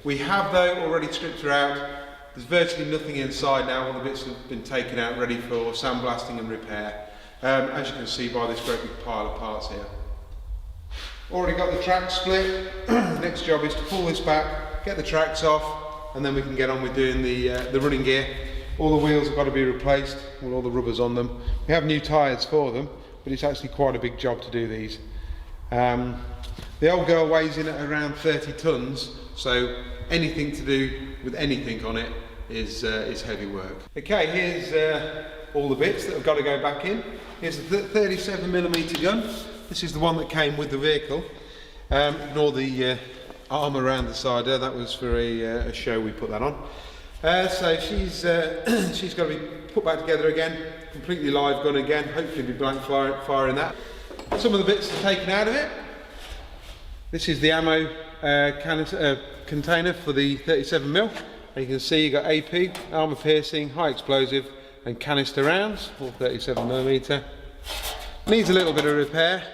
We have though already stripped her out. There's virtually nothing inside now. All the bits have been taken out, ready for sandblasting and repair. As you can see by this great big pile of parts here. Already got the tracks split. Next job is to pull this back, get the tracks off, and then we can get on with doing the running gear. All the wheels have got to be replaced, with all the rubbers on them. We have new tyres for them, but it's actually quite a big job to do these. The old girl weighs in at around 30 tonnes, so anything to do with anything on it is heavy work. Okay, here's all the bits that have got to go back in. Here's the 37mm gun. This is the one that came with the vehicle. Ignore the arm around the side there, that was for a show we put that on. So she's got to be put back together again, completely live gun again, hopefully be blank firing that. Some of the bits are taken out of it. This is the ammo container for the 37mm. And you can see you've got AP, armour piercing, high explosive and canister rounds, all 37mm. Needs a little bit of repair,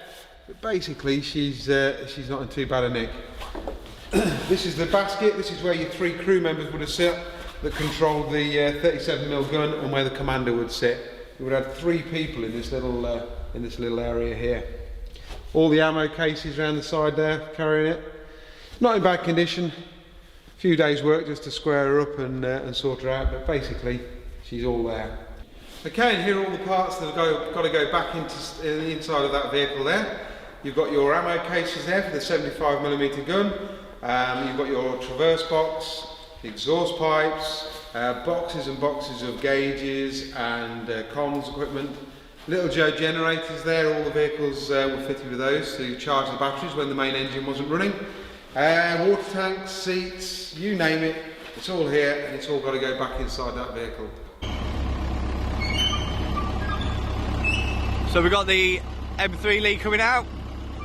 but basically she's not in too bad a nick. This is the basket. This is where your 3 crew members would have sit that controlled the 37mm gun, and where the commander would sit. You would have 3 people in this little area here. All the ammo cases around the side there, carrying it. Not in bad condition. A few days work just to square her up and sort her out, but basically she's all there. Okay, and here are all the parts that have got to go back into the inside of that vehicle there. You've got your ammo cases there for the 75mm gun. You've got your traverse box, exhaust pipes, boxes and boxes of gauges and comms equipment. Little Joe generators there, all the vehicles were fitted with those to charge the batteries when the main engine wasn't running. Water tanks, seats, you name it, it's all here, and it's all got to go back inside that vehicle. So we've got the M3 lead coming out,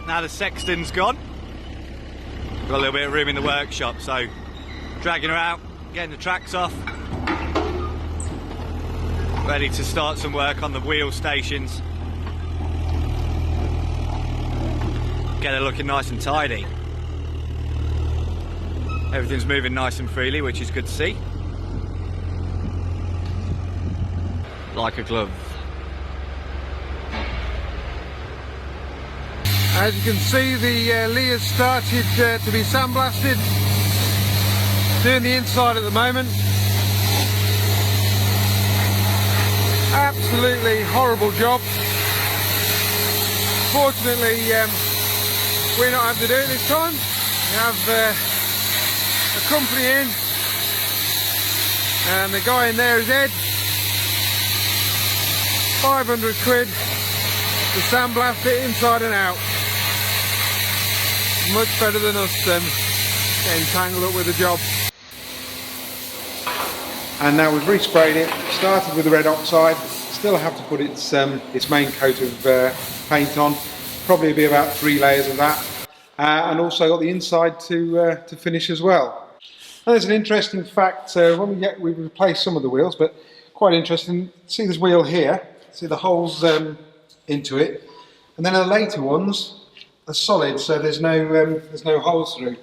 now the sexton's gone. We've got a little bit of room in the workshop, so dragging her out, getting the tracks off. Ready to start some work on the wheel stations. Get her looking nice and tidy. Everything's moving nice and freely, which is good to see. Like a glove. As you can see, the Lear's started to be sandblasted. Doing the inside at the moment. Absolutely horrible job. Fortunately, we're not having to do it this time. We have a company in, and the guy in there is Ed. 500 quid to sandblast it inside and out. Much better than us getting tangled up with the job. And now we've resprayed it, started with the red oxide, still have to put its main coat of paint on, probably be about 3 layers of that, and also got the inside to finish as well. And there's an interesting fact, we've replaced some of the wheels, but quite interesting, see this wheel here, see the holes into it, and then the later ones are solid, so there's no holes through.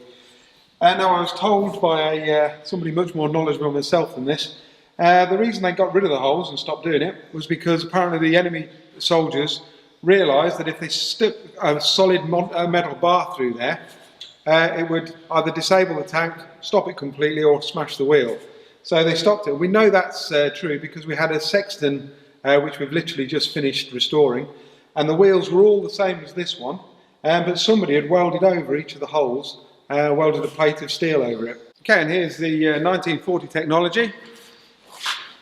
Now I was told by somebody much more knowledgeable than myself than this, the reason they got rid of the holes and stopped doing it was because apparently the enemy soldiers realised that if they stuck a solid metal bar through there, it would either disable the tank, stop it completely, or smash the wheel. So they stopped it. We know that's true because we had a sexton which we've literally just finished restoring, and the wheels were all the same as this one, but somebody had welded over each of the holes, welded a plate of steel over it. Okay, and here's the 1940 technology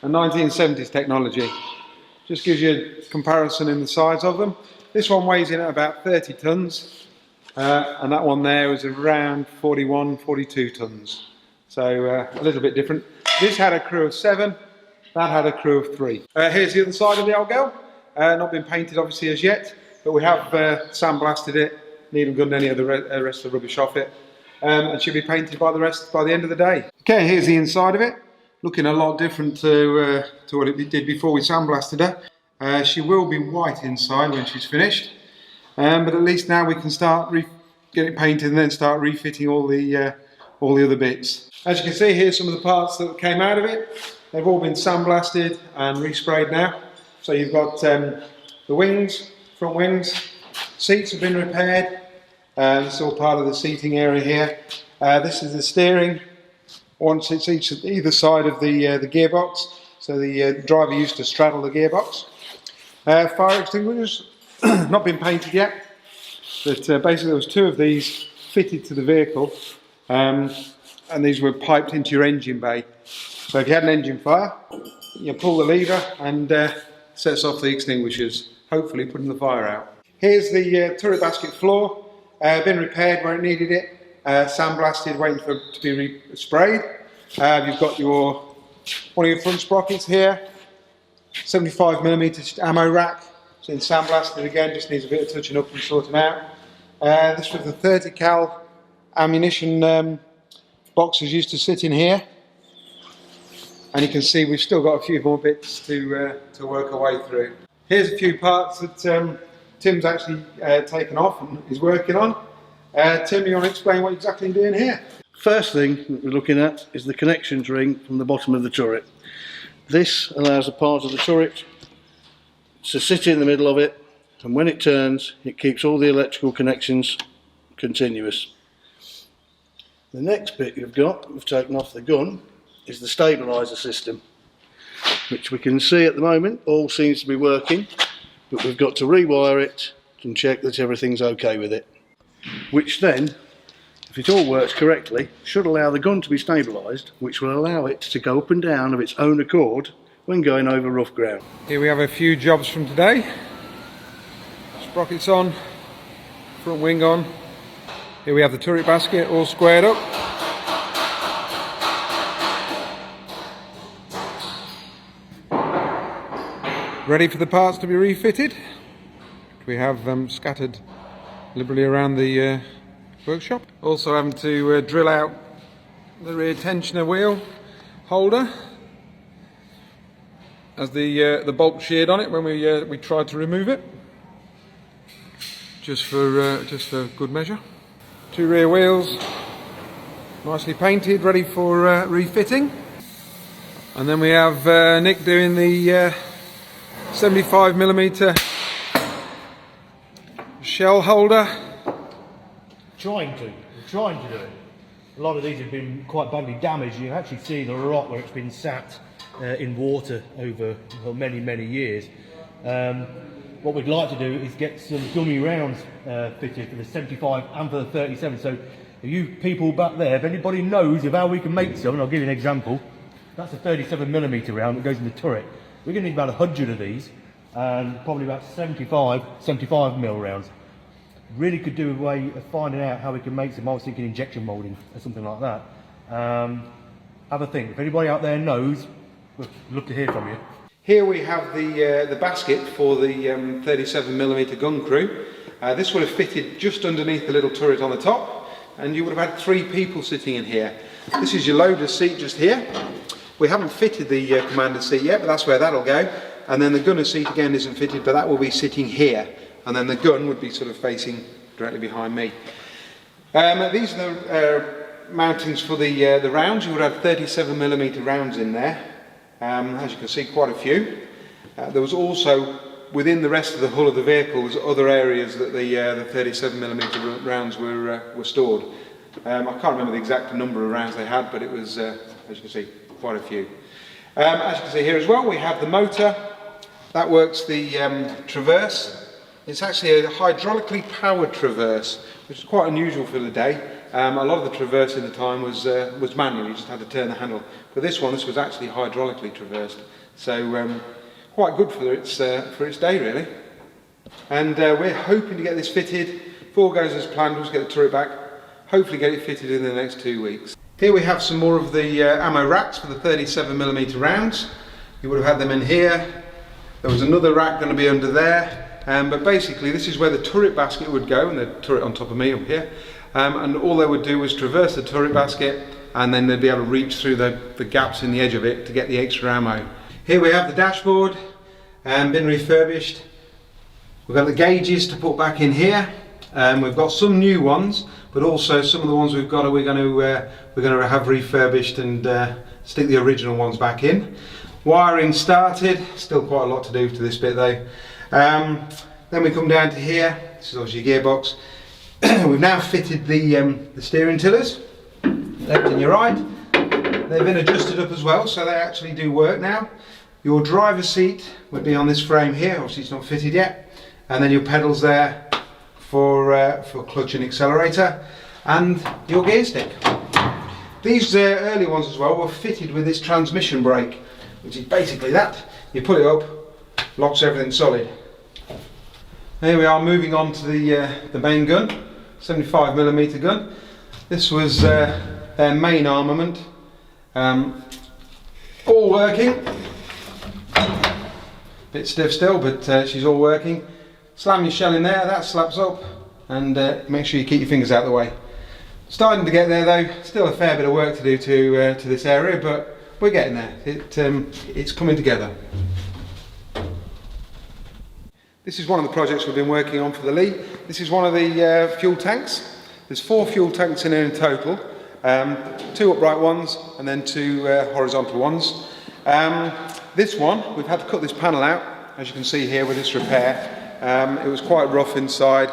and 1970s technology. Just gives you a comparison in the size of them. This one weighs in at about 30 tonnes, and that one there is around 41, 42 tonnes. So a little bit different. This had a crew of 7, that had a crew of 3. Here's the other side of the old girl. Not been painted obviously as yet, but we have sandblasted it, needle gunned any of the rest of the rubbish off it, and should be painted by the end of the day. Okay, here's the inside of it. Looking a lot different to what it did before we sandblasted her. She will be white inside when she's finished, but at least now we can start get it painted and then start refitting all all the other bits. As you can see, here's some of the parts that came out of it. They've all been sandblasted and resprayed now. So you've got the wings, front wings, seats have been repaired. It's all part of the seating area here. This is the steering. Once it's either side of the gearbox, so the driver used to straddle the gearbox. Fire extinguishers, not been painted yet, but basically there was 2 of these fitted to the vehicle, and these were piped into your engine bay. So if you had an engine fire, you pull the lever and sets off the extinguishers, hopefully putting the fire out. Here's the turret basket floor, been repaired where it needed it, sandblasted, waiting for it to be sprayed. You've got one of your front sprockets here, 75mm ammo rack, it's been sandblasted again, just needs a bit of touching up and sorting out. This was the 30 cal ammunition boxes used to sit in here. And you can see we've still got a few more bits to work our way through. Here's a few parts that Tim's actually taken off and is working on. Tim, you want to explain what exactly you're doing here? First thing that we're looking at is the connections ring from the bottom of the turret. This allows a part of the turret to sit in the middle of it, and when it turns, it keeps all the electrical connections continuous. The next bit we've taken off the gun, is the stabiliser system, which we can see at the moment all seems to be working, but we've got to rewire it and check that everything's okay with it, which then, if it all works correctly, should allow the gun to be stabilised, which will allow it to go up and down of its own accord when going over rough ground. Here we have a few jobs from today. Sprockets on, front wing on. Here we have the turret basket all squared up. Ready for the parts to be refitted. We have them scattered liberally around the workshop. Also having to drill out the rear tensioner wheel holder, as the bolt sheared on it when we tried to remove it, just for good measure. 2 rear wheels, nicely painted, ready for refitting. And then we have Nick doing the 75mm shell holder. Trying to do it. A lot of these have been quite badly damaged. You can actually see the rot where it's been sat in water over many years. What we'd like to do is get some dummy rounds fitted for the 75 and for the 37. So if you people back there, if anybody knows of how we can make some, and I'll give you an example. That's a 37mm round that goes in the turret. We're going to need about 100 of these, and probably about 75mm rounds. Really could do a way of finding out how we can make some. I was thinking injection moulding or something like that. Have a think. If anybody out there knows, we'd love to hear from you. Here we have the basket for the 37mm gun crew. This would have fitted just underneath the little turret on the top, and you would have had 3 people sitting in here. This is your loader's seat just here. We haven't fitted the commander's seat yet, but that's where that'll go. And then the gunner's seat again isn't fitted, but that will be sitting here. And then the gun would be sort of facing directly behind me. These are the mountings for the rounds. You would have 37mm rounds in there. As you can see, quite a few. There was also, within the rest of the hull of the vehicle, was other areas that the 37mm rounds were stored. I can't remember the exact number of rounds they had, but it was, as you can see, quite a few. As you can see here as well, we have the motor. That works the traverse. It's actually a hydraulically powered traverse, which is quite unusual for the day. A lot of the traverse in the time was manual, you just had to turn the handle. But this was actually hydraulically traversed. So quite good for its day really. And we're hoping to get this fitted. If all goes as planned, we'll just get the turret back. Hopefully get it fitted in the next 2 weeks. Here we have some more of the ammo racks for the 37mm rounds. You would have had them in here. There was another rack going to be under there. But basically this is where the turret basket would go, and the turret on top of me up here. And all they would do was traverse the turret basket, and then they'd be able to reach through the gaps in the edge of it to get the extra ammo. Here we have the dashboard, been refurbished. We've got the gauges to put back in here. We've got some new ones, but also some of the ones we've got we're going to have refurbished and stick the original ones back in. Wiring started, still quite a lot to do to this bit though. Then we come down to here. This is obviously your gearbox. We've now fitted the steering tillers, left and your right. They've been adjusted up as well, so they actually do work now. Your driver's seat would be on this frame here, obviously it's not fitted yet, and then your pedals there for clutch and accelerator, and your gear stick. These early ones as well were fitted with this transmission brake, which is basically that. You put it up, locks everything solid. Here we are moving on to the main gun, 75mm gun. This was their main armament. All working. Bit stiff still, but she's all working. Slam your shell in there, that slaps up, and make sure you keep your fingers out of the way. Starting to get there though, still a fair bit of work to do to this area, but we're getting there. It's coming together. This is one of the projects we've been working on for the Lee. This is one of the fuel tanks. There's 4 fuel tanks in here in total. 2 upright ones and then 2 horizontal ones. This one, we've had to cut this panel out, as you can see here with this repair. It was quite rough inside,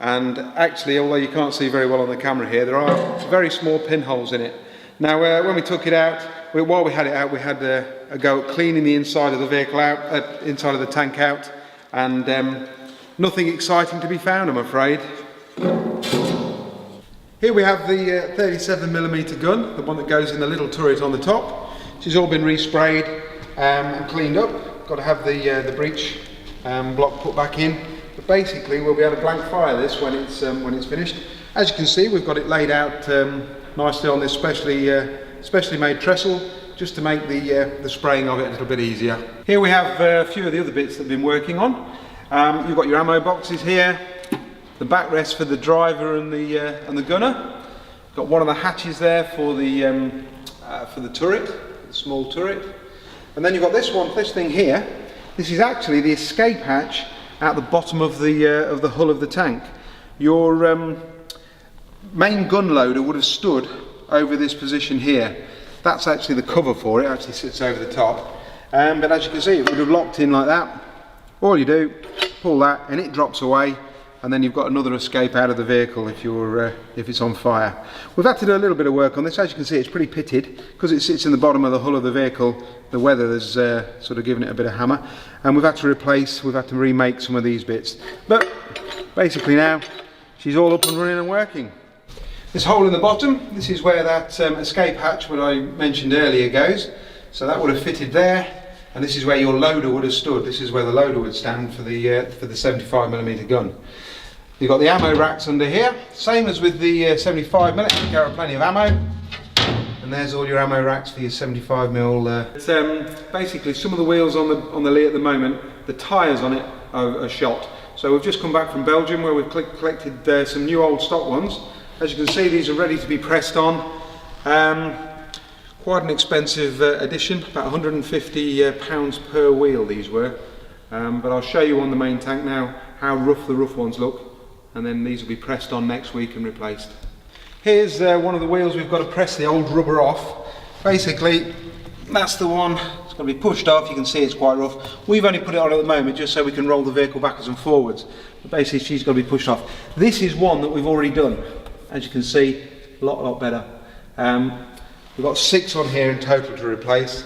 and actually, although you can't see very well on the camera here, there are very small pinholes in it. Now, when we took it out, while we had it out, we had a go at cleaning the inside of the vehicle out, inside of the tank out, and nothing exciting to be found, I'm afraid. Here we have the 37mm gun, the one that goes in the little turret on the top. She's all been resprayed and cleaned up. Got to have the breech block put back in. But basically, we'll be able to blank fire this when it's finished. As you can see, we've got it laid out nicely on this specially made trestle, just to make the spraying of it a little bit easier. Here we have a few of the other bits that we've been working on. You've got your ammo boxes here. The backrest for the driver and the gunner. Got one of the hatches there for the turret, the small turret, and then you've got this thing here. This is actually the escape hatch at the bottom of the hull of the tank. Your main gun loader would have stood over this position here. That's actually the cover for it. It actually sits over the top, but as you can see, it would have locked in like that. All you do, pull that, and it drops away. And then you've got another escape out of the vehicle if it's on fire. We've had to do a little bit of work on this. As you can see, it's pretty pitted because it sits in the bottom of the hull of the vehicle. The weather has sort of given it a bit of hammer, and we've had to remake some of these bits. But basically now, she's all up and running and working. This hole in the bottom, this is where that escape hatch, what I mentioned earlier, goes. So that would have fitted there. And this is where your loader would have stood. This is where the loader would stand for the 75mm gun. You've got the ammo racks under here, same as with the 75mm. There are plenty of ammo, and there's all your ammo racks for your 75mm. Basically, some of the wheels on the Lee at the moment, the tyres on it are shot. So we've just come back from Belgium where we've collected some new old stock ones. As you can see, these are ready to be pressed on. Quite an expensive addition, about £150 per wheel these were, but I'll show you on the main tank now how rough the rough ones look, and then these will be pressed on next week and replaced. Here's one of the wheels we've got to press the old rubber off. Basically, that's the one. It's going to be pushed off. You can see it's quite rough. We've only put it on at the moment just so we can roll the vehicle backwards and forwards, but basically she's got to be pushed off. This is one that we've already done. As you can see, a lot better. We've got 6 on here in total to replace,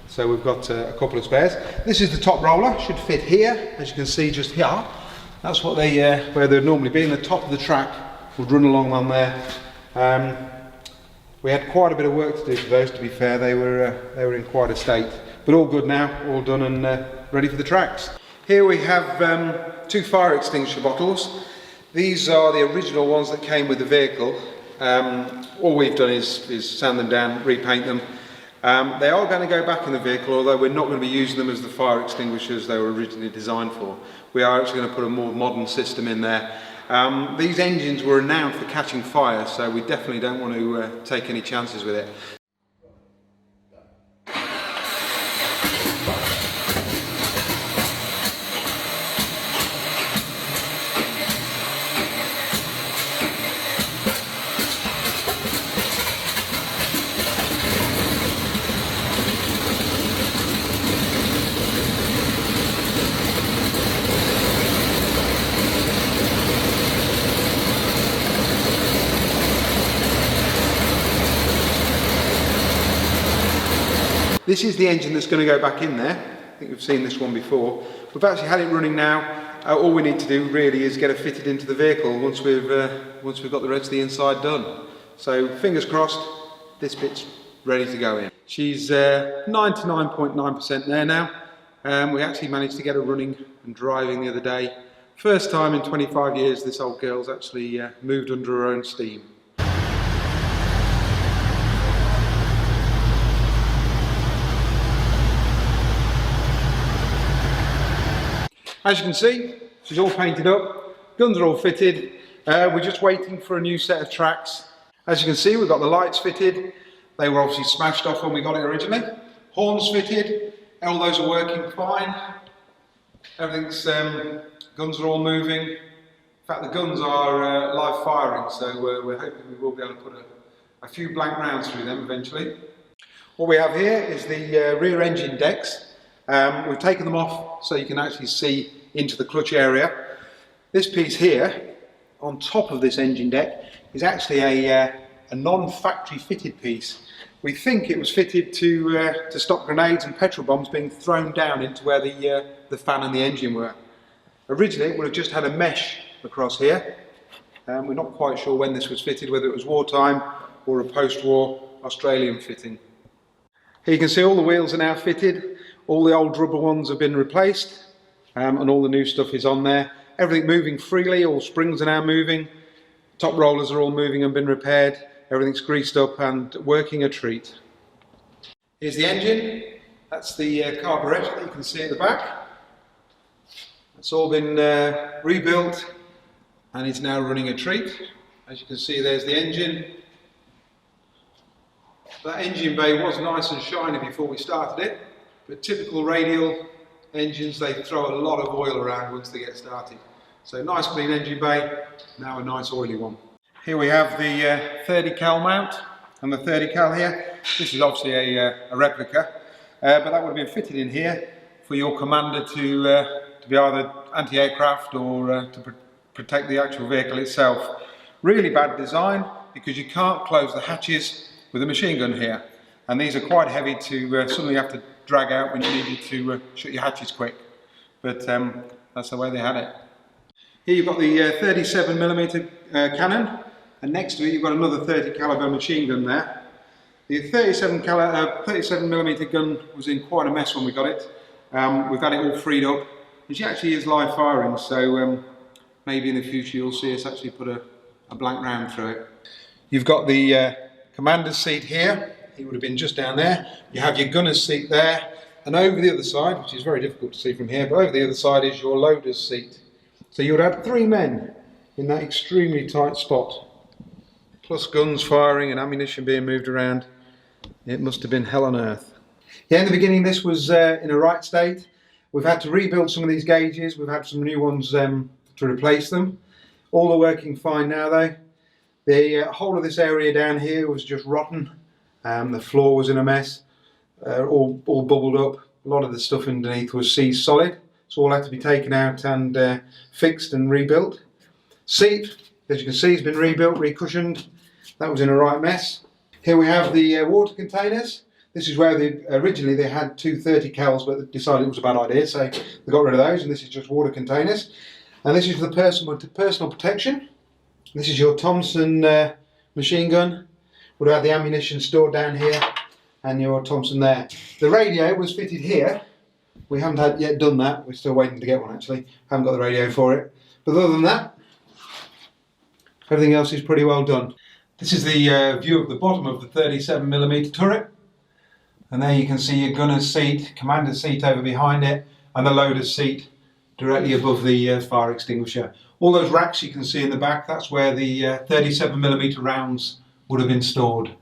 so we've got a couple of spares. This is the top roller, should fit here, as you can see just here. That's what where they'd normally be, in the top of the track would run along on there. We had quite a bit of work to do for those, to be fair. They were in quite a state, but all good now, all done and ready for the tracks. Here we have 2 fire extinguisher bottles. These are the original ones that came with the vehicle. All we've done is sand them down, repaint them. They are going to go back in the vehicle, although we're not going to be using them as the fire extinguishers they were originally designed for. We are actually going to put a more modern system in there. These engines were renowned for catching fire, so we definitely don't want to take any chances with it. This is the engine that's going to go back in there. I think we've seen this one before. We've actually had it running now. All we need to do really is get it fitted into the vehicle once we've got the rest of the inside done. So fingers crossed, this bit's ready to go in. She's 99.9% there now. We actually managed to get her running and driving the other day. First time in 25 years this old girl's actually moved under her own steam. As you can see, she's all painted up, guns are all fitted. We're just waiting for a new set of tracks. As you can see, we've got the lights fitted. They were obviously smashed off when we got it originally. Horns fitted, all those are working fine. Everything's, guns are all moving. In fact, the guns are live firing, so we're hoping we will be able to put a few blank rounds through them eventually. What we have here is the rear engine decks. We've taken them off so you can actually see into the clutch area. This piece here, on top of this engine deck, is actually a non-factory fitted piece. We think it was fitted to stop grenades and petrol bombs being thrown down into where the fan and the engine were. Originally it would have just had a mesh across here. We're not quite sure when this was fitted, whether it was wartime or a post-war Australian fitting. Here you can see all the wheels are now fitted. All the old rubber ones have been replaced, and all the new stuff is on there. Everything moving freely, all springs are now moving. Top rollers are all moving and been repaired. Everything's greased up and working a treat. Here's the engine. That's the carburettor that you can see at the back. It's all been rebuilt and is now running a treat. As you can see, there's the engine. That engine bay was nice and shiny before we started it. But typical radial engines, they throw a lot of oil around once they get started. So nice clean engine bay, now a nice oily one. Here we have the 30 cal mount and the 30 cal here. This is obviously a replica, but that would have been fitted in here for your commander to be either anti-aircraft or to protect the actual vehicle itself. Really bad design because you can't close the hatches with a machine gun here. And these are quite heavy to suddenly have to drag out when you needed to shut your hatches quick. But that's the way they had it. Here you've got the 37mm cannon, and next to it you've got another 30 caliber machine gun there. The 37mm gun was in quite a mess when we got it. We've got it all freed up. And she actually is live firing, so maybe in the future you'll see us actually put a blank round through it. You've got the commander's seat here. It would have been just down there. You have your gunner's seat there, and over the other side, which is very difficult to see from here, but over the other side is your loader's seat. So you would have 3 men in that extremely tight spot, plus guns firing and ammunition being moved around. It must have been hell on earth. Yeah, in the beginning this was in a right state. We've had to rebuild some of these gauges. We've had some new ones to replace them. All are working fine now though. The whole of this area down here was just rotten. The floor was in a mess, all bubbled up. A lot of the stuff underneath was seized solid, so all had to be taken out and fixed and rebuilt. Seat, as you can see, has been rebuilt, recushioned. That was in a right mess. Here we have the water containers. This is where originally they had 2 30 cals, but they decided it was a bad idea, so they got rid of those, and this is just water containers. And this is for the personal protection. This is your Thompson machine gun. Would have had the ammunition stored down here and your Thompson there. The radio was fitted here. We haven't yet done that. We're still waiting to get one actually. Haven't got the radio for it. But other than that, everything else is pretty well done. This is the view of the bottom of the 37mm turret. And there you can see your gunner's seat, commander's seat over behind it, and the loader's seat directly above the fire extinguisher. All those racks you can see in the back, that's where the 37mm rounds would have been stored.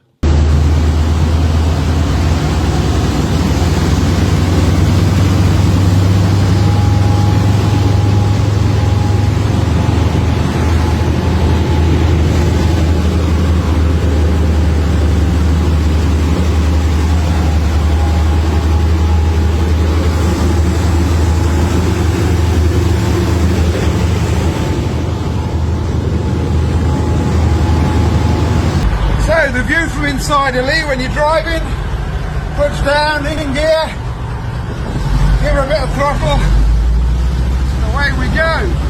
The view from inside a Lee when you're driving, Push down, in gear, give her a bit of throttle, and away we go.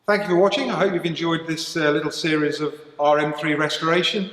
Thank you for watching. I hope you've enjoyed this little series of our M3 restoration.